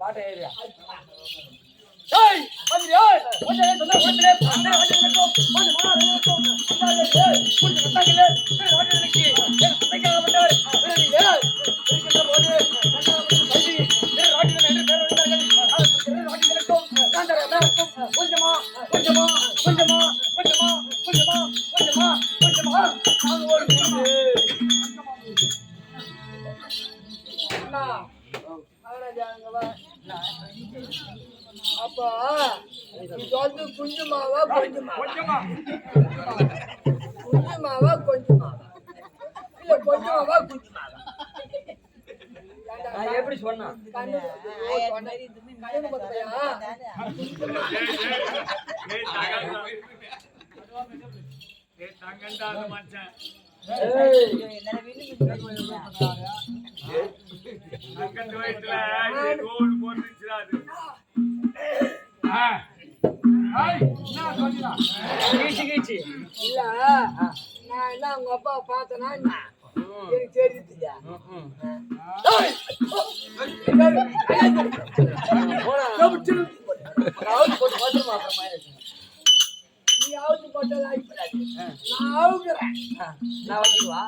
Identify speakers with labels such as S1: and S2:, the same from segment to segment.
S1: பாட்டு ஏரியா
S2: அப்பா இது வந்து குஞ்சுமாவா கொஞ்சமாவா குஞ்சுமாவா கொஞ்சமாவா இல்ல கொஞ்சமாவா குஞ்சுமாவா
S1: எப்படி சொன்னா
S2: இல்ல நான் என்ன உங்க அப்பா பார்த்தனா எனக்கு தெரியுது நீ அவுத்து போட்டாலும் ஆகிப்படாது நான் அவுக்குறேன்
S1: நான் வைக்கவா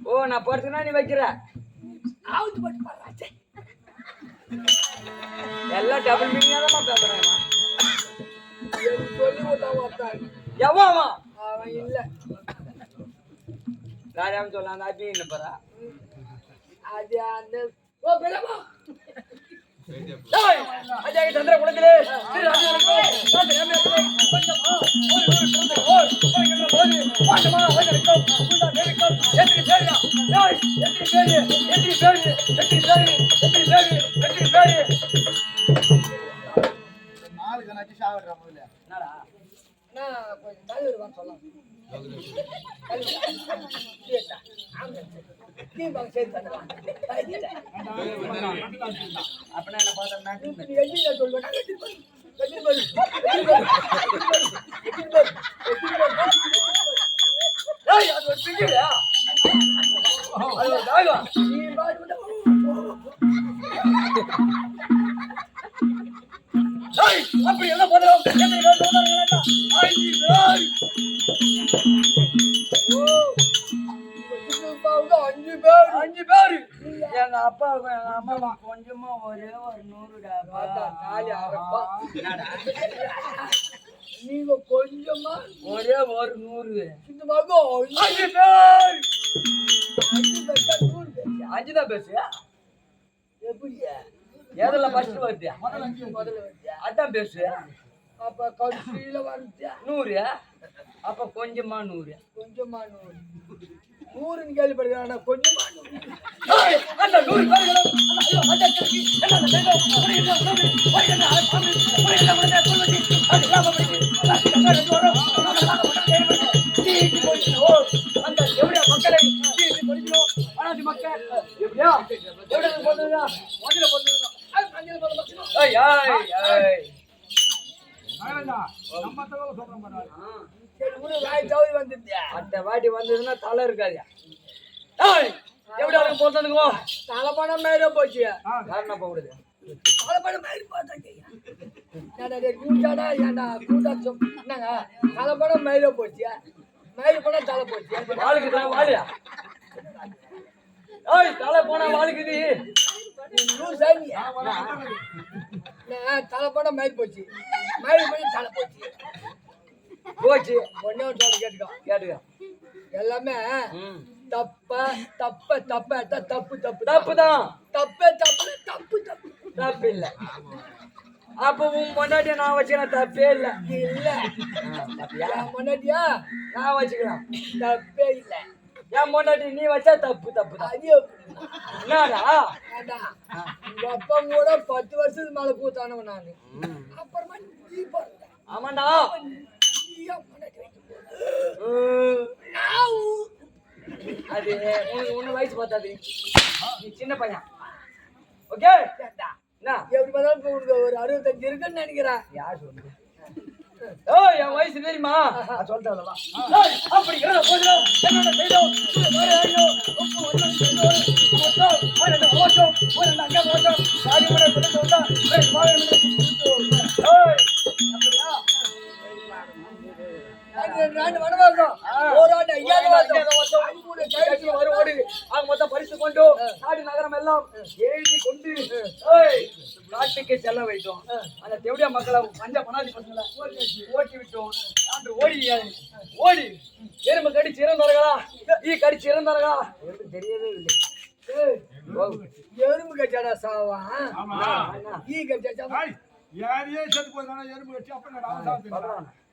S1: ஓ நான் போறதுன்னா நீ வைக்கிற
S2: அவுத்து போட்டு பாடுறாச்சே
S1: எல்லாம் டபுள் மீனிங்கா தான் பேசுறேன்
S2: சொல்லி விட்டா ஒருத்தான்
S1: எவ்வளோ
S2: அவன் இல்லை
S1: ராஜாவும் சொல்லலாம் அந்த அப்படி என்ன போறா
S2: அது அந்த ஓ பெரியம்மா
S1: அஜய் சந்திர குலத்திலே
S2: கொஞ்சம் தலைவர் சொல்லலாம்
S1: அப்படின்னா என்ன பார்த்தோம்னா
S2: சொல்லுவேன்
S1: அப்படி எல்லாம் போதும் அஞ்சு பேரு எங்க அப்பாவுக்கும் எங்க அம்மாவும் கொஞ்சமா ஒரே ஒரு 100
S2: நீங்க கொஞ்சமா
S1: ஒரே ஒரு 100
S2: இந்த மகம்
S1: 5 பேர்
S2: 5
S1: தான் பேசு
S2: எப்படி
S1: எதெல்லாம் ஃபர்ஸ்ட் வருது
S2: முதல்ல வருது
S1: அதான் பேசு
S2: அப்ப கடைசியில வருது
S1: 100 அப்ப கொஞ்சமா 100
S2: கொஞ்சமா 100 கேள்விப்படுகிறேன் ஆனா கொஞ்சமா
S1: 100 அந்த 100 பேர்களும் அந்த எவ்வளவு மக்களை மக்கள் எப்படியா எவ்வளவு போடுறா அடுத்த வாட்டி வந்ததுன்னா தலை இருக்காது எப்படி போட்டதுக்கோ
S2: தலைப்பணம் மேல போச்சு
S1: காரணம் போடுது
S2: தலைப்பணம் மேல பார்த்தாங்க கூட்டாடா ஏண்டா கூட்டா என்னங்க தலைப்பணம் மேல போச்சு மயில் பணம் தலை போச்சு
S1: வாளுக்கு தான் வாழியா தலை போனா வாளுக்குது
S2: தலைப்படம் மயில் போச்சு மயில் பண்ணி தலை போச்சு
S1: போச்சு
S2: ஒன்னே ஒரு சொல்ல கேட்டுக்கோ எல்லாமே தப்ப தப்ப தப்ப தப்பு தப்பு
S1: தப்பு தான்
S2: தப்பே தப்பு தப்பு தப்பு
S1: தப்பு இல்ல அப்ப உன் பொண்டாட்டிய நான் வச்சுக்கிறேன் தப்பே இல்ல
S2: இல்ல பொண்டாட்டியா
S1: நான் வச்சுக்கிறேன்
S2: தப்பே இல்ல
S1: என் பொண்டாட்டி நீ வச்சா தப்பு தப்பு தான் என்னடா
S2: உங்க அப்பா கூட 10 வருஷத்துக்கு மேல கூத்தானவன் நானு அப்புறமா நீ பிறந்த
S1: ஆமாண்டா அது உன்ன வயசு பார்த்தாது நீ சின்ன பையன் ஓகே என்ன
S2: எப்படி பார்த்தாலும் இப்ப உனக்கு ஒரு 65 இருக்குன்னு நினைக்கிறேன்.
S1: யார் சொல்லுங்க என் வயசு தெரியுமா சொல்லிட்டேன் அப்படிங்கிற போதும் என்னோட செய்தோம் மொத்தம் பரிசு கொண்டு நாடு நகரம் எல்லாம் எழுதி கொண்டு நாட்டுக்கு செல்ல வைத்தோம். அந்த தெவடியா மக்களை பஞ்ச பணாதி பசங்களை ஓட்டி விட்டோம். அன்று ஓடி எறும்பு கடிச்சு இறந்தார்களா ஈ கடிச்சு இறந்தார்களா தெரியவே இல்லை.
S2: எறும்பு கச்சாடா சாவா ஈ கச்சா
S3: யாரையே செத்து போயிருந்தானா எறும்பு கட்சி அப்ப